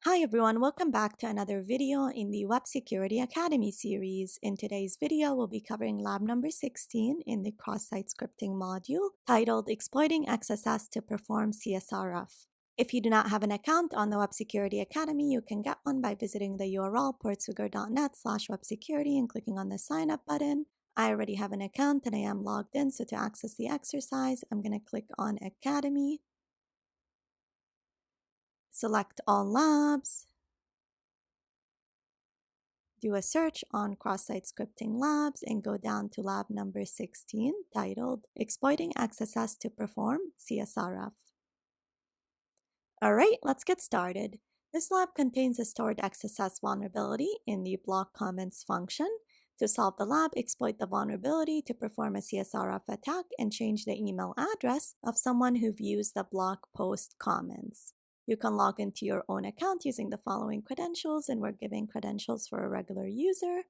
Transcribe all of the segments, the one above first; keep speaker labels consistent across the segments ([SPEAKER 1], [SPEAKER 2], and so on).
[SPEAKER 1] Hi everyone, welcome back to another video in the Web Security Academy series. In today's video, we'll be covering lab number 16 in the cross-site scripting module titled Exploiting XSS to Perform CSRF. If you do not have an account on the Web Security Academy, you can get one by visiting the URL portswigger.net/websecurity and clicking on the sign up button. I already have an account and I am logged in, so to access the exercise, I'm going to click on Academy. Select all labs, do a search on cross-site scripting labs, and go down to lab number 16 titled Exploiting XSS to Perform CSRF. All right, let's get started. This lab contains a stored XSS vulnerability in the block comments function. To solve the lab, exploit the vulnerability to perform a CSRF attack and change the email address of someone who views the blog post comments. You can log into your own account using the following credentials, and we're giving credentials for a regular user.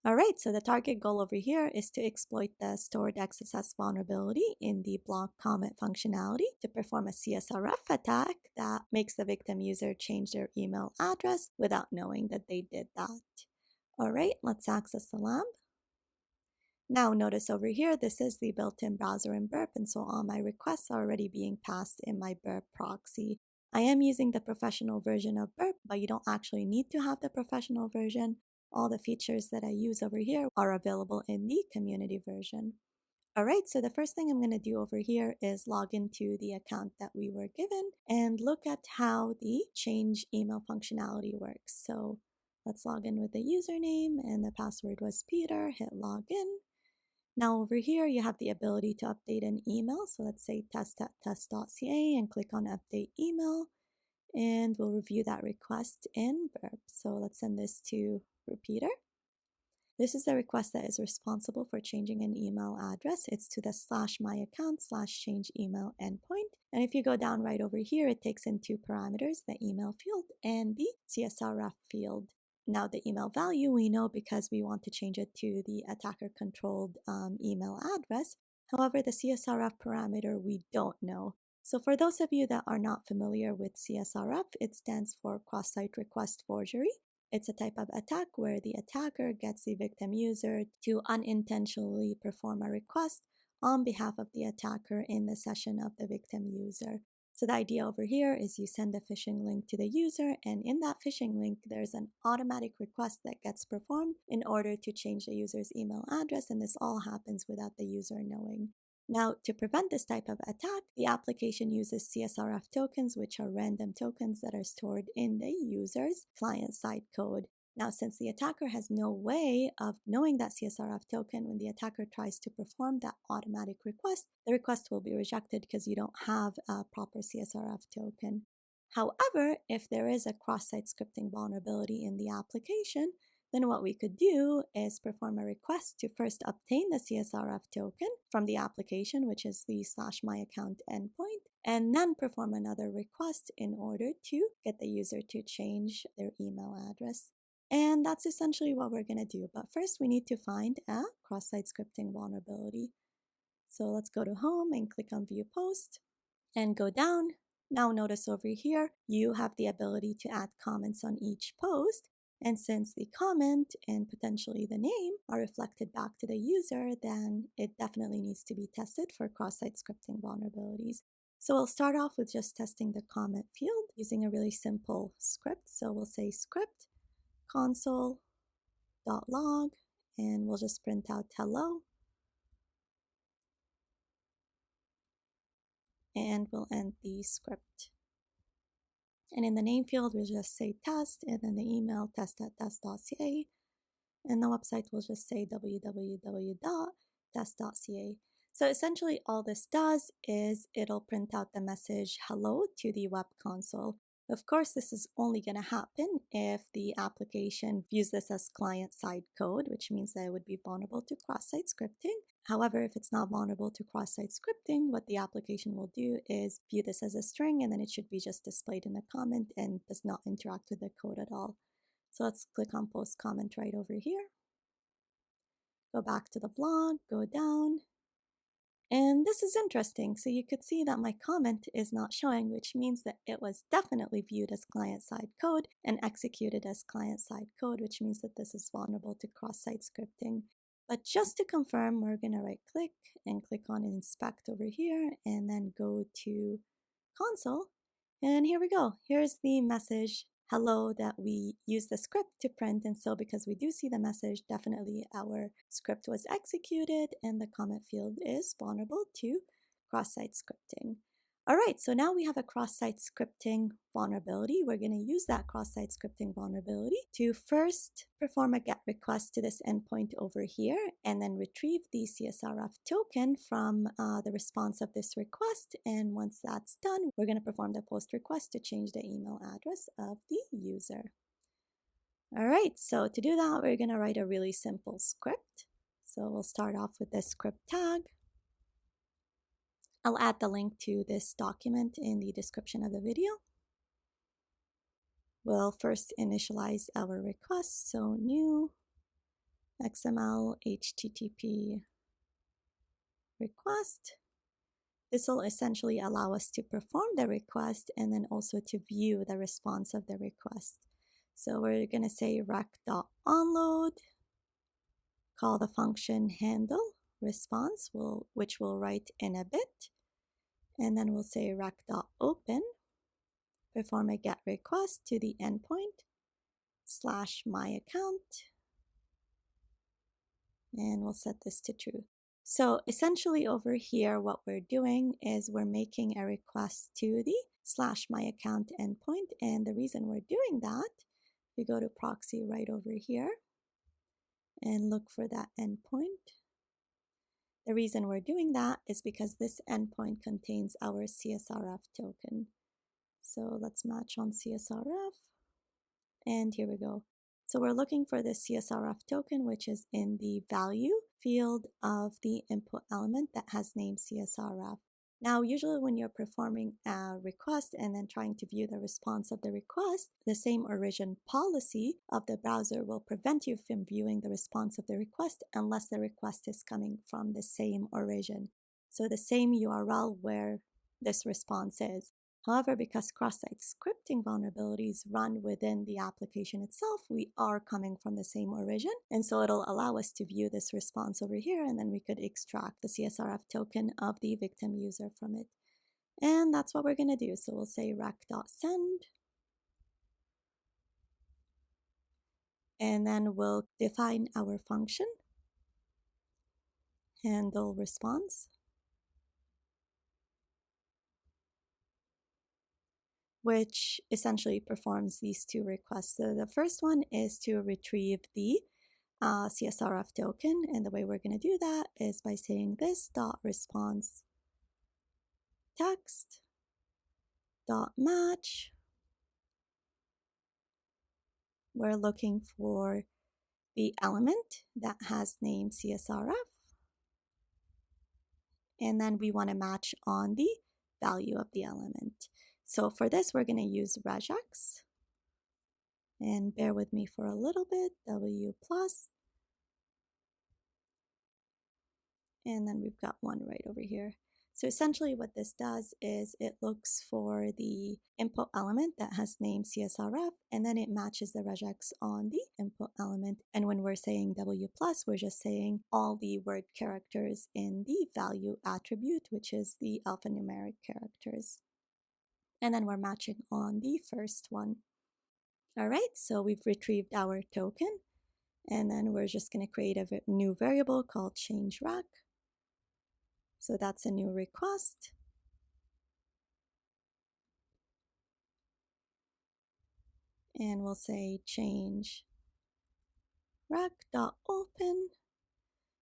[SPEAKER 1] All right, so the target goal over here is to exploit the stored XSS vulnerability in the block comment functionality to perform a CSRF attack that makes the victim user change their email address without knowing that they did that. All right, let's access the lab. Now notice over here, this is the built-in browser in Burp, and so all my requests are already being passed in my Burp proxy. I am using the professional version of Burp, but you don't actually need to have the professional version. All the features that I use over here are available in the community version. All right, so the first thing I'm going to do over here is log into the account that we were given and look at how the change email functionality works. So let's log in with the username, and the password was Peter. Hit login. Now over here, you have the ability to update an email. So let's say test.test.ca and click on update email, and we'll review that request in Burp. So let's send this to Repeater. This is the request that is responsible for changing an email address. It's to the /myaccount/change email endpoint. And if you go down right over here, it takes in two parameters, the email field and the CSRF field. Now the email value we know because we want to change it to the attacker controlled email address. However, the CSRF parameter we don't know. So for those of you that are not familiar with CSRF, it stands for cross-site request forgery. It's a type of attack where the attacker gets the victim user to unintentionally perform a request on behalf of the attacker in the session of the victim user. So the idea over here is you send a phishing link to the user, and in that phishing link, there's an automatic request that gets performed in order to change the user's email address, and this all happens without the user knowing. Now, to prevent this type of attack, the application uses CSRF tokens, which are random tokens that are stored in the user's client-side code. Now, since the attacker has no way of knowing that CSRF token, when the attacker tries to perform that automatic request, the request will be rejected because you don't have a proper CSRF token. However, if there is a cross-site scripting vulnerability in the application, then what we could do is perform a request to first obtain the CSRF token from the application, which is the /myaccount endpoint, and then perform another request in order to get the user to change their email address. And that's essentially what we're going to do. But first, we need to find a cross-site scripting vulnerability. So let's go to Home and click on View Post and go down. Now notice over here, you have the ability to add comments on each post. And since the comment and potentially the name are reflected back to the user, then it definitely needs to be tested for cross-site scripting vulnerabilities. So we'll start off with just testing the comment field using a really simple script. So we'll say script console.log, and we'll just print out hello. And we'll end the script. And in the name field, we'll just say test, and then the email test@test.ca, and the website will just say www.test.ca. So essentially all this does is it'll print out the message hello to the web console. Of course, this is only going to happen if the application views this as client-side code, which means that it would be vulnerable to cross-site scripting. However, if it's not vulnerable to cross-site scripting, what the application will do is view this as a string, and then it should be just displayed in the comment and does not interact with the code at all. So let's click on Post Comment right over here. Go back to the blog, go down, And this is interesting. So you could see that my comment is not showing, which means that it was definitely viewed as client-side code and executed as client-side code, which means that this is vulnerable to cross-site scripting. But just to confirm, we're going to right-click and click on Inspect over here, and then go to Console. And here we go. Here's the message, hello, that we use the script to print. And so because we do see the message, definitely our script was executed and the comment field is vulnerable to cross-site scripting. All right, so now we have a cross-site scripting vulnerability. We're going to use that cross-site scripting vulnerability to first perform a GET request to this endpoint over here, and then retrieve the CSRF token from the response of this request. And once that's done, we're going to perform the POST request to change the email address of the user. All right, so to do that, we're going to write a really simple script. So we'll start off with this script tag. I'll add the link to this document in the description of the video. We'll first initialize our request, so new XML HTTP request. This will essentially allow us to perform the request and then also to view the response of the request. So we're going to say rec.onload, call the function handle response, which we'll write in a bit. And then we'll say rec.open, perform a GET request to the endpoint /myaccount, and we'll set this to true. So essentially over here, what we're doing is we're making a request to the /myaccount endpoint. And the reason we're doing that, we go to proxy right over here and look for that endpoint. The reason we're doing that is because this endpoint contains our CSRF token. So let's match on CSRF, and here we go. So we're looking for the CSRF token, which is in the value field of the input element that has name CSRF. Now, usually when you're performing a request and then trying to view the response of the request, the same origin policy of the browser will prevent you from viewing the response of the request unless the request is coming from the same origin. So the same URL where this response is. However, because cross-site scripting vulnerabilities run within the application itself, we are coming from the same origin. And so it'll allow us to view this response over here, and then we could extract the CSRF token of the victim user from it. And that's what we're going to do. So we'll say rec.send. And then we'll define our function, handle response, which essentially performs these two requests. So the first one is to retrieve the CSRF token, and the way we're going to do that is by saying this dot response text dot match. We're looking for the element that has name CSRF, and then we want to match on the value of the element. So for this, we're going to use regex, and bear with me for a little bit, W plus, and then we've got one right over here. So essentially what this does is it looks for the input element that has name CSRF, and then it matches the regex on the input element. And when we're saying W plus, we're just saying all the word characters in the value attribute, which is the alphanumeric characters. And then we're matching on the first one. All right, so we've retrieved our token, and then we're just going to create a new variable called change rec. So that's a new request. And we'll say change rec.open.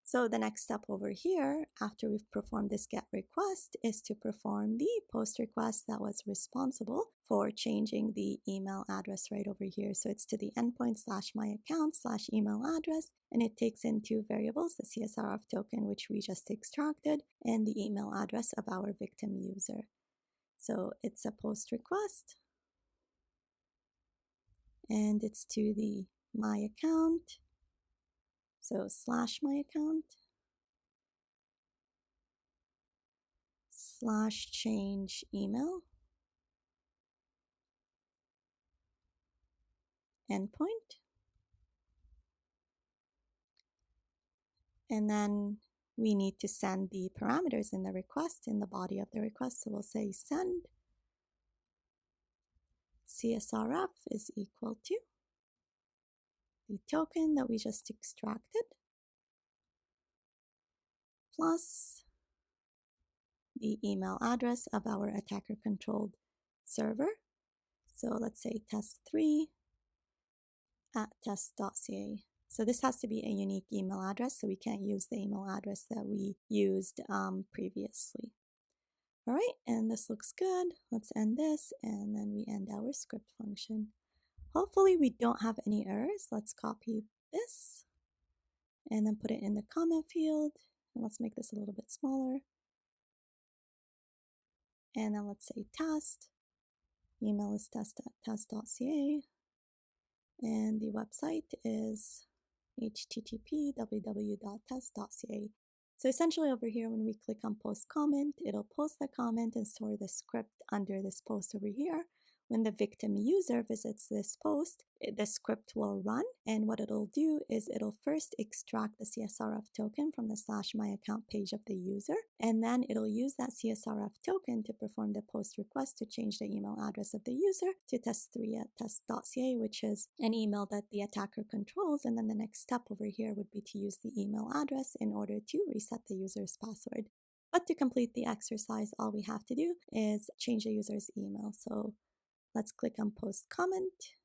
[SPEAKER 1] So the next step over here, after we've performed this GET request, is to perform the POST request that was responsible for changing the email address right over here. So it's to the endpoint /myaccount /email address, and it takes in two variables, the CSRF token, which we just extracted, and the email address of our victim user. So it's a POST request, and it's to the my account. So /myaccount. /change email endpoint. And then we need to send the parameters in the request in the body of the request. So we'll say send CSRF is equal to the token that we just extracted plus the email address of our attacker controlled server. So let's say test3@test.ca. So this has to be a unique email address, so we can't use the email address that we used previously. All right, and this looks good. Let's end this, and then we end our script function. Hopefully we don't have any errors. Let's copy this and then put it in the comment field. And let's make this a little bit smaller. And then let's say test. Email is test@test.ca. And the website is http://www.test.ca. So essentially over here, when we click on post comment, it'll post the comment and store the script under this post over here. When the victim user visits this post, the script will run, and what it'll do is it'll first extract the CSRF token from the /myaccount page of the user, and then it'll use that CSRF token to perform the post request to change the email address of the user to test3@test.ca, which is an email that the attacker controls, and then the next step over here would be to use the email address in order to reset the user's password. But to complete the exercise, all we have to do is change the user's email. So let's click on post comment.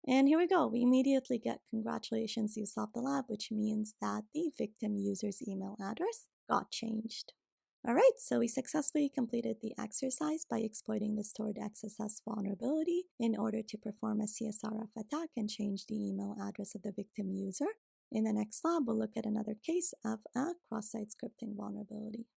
[SPEAKER 1] And here we go. We immediately get congratulations, you solved the lab, which means that the victim user's email address got changed. All right, so we successfully completed the exercise by exploiting the stored XSS vulnerability in order to perform a CSRF attack and change the email address of the victim user. In the next lab, we'll look at another case of a cross-site scripting vulnerability.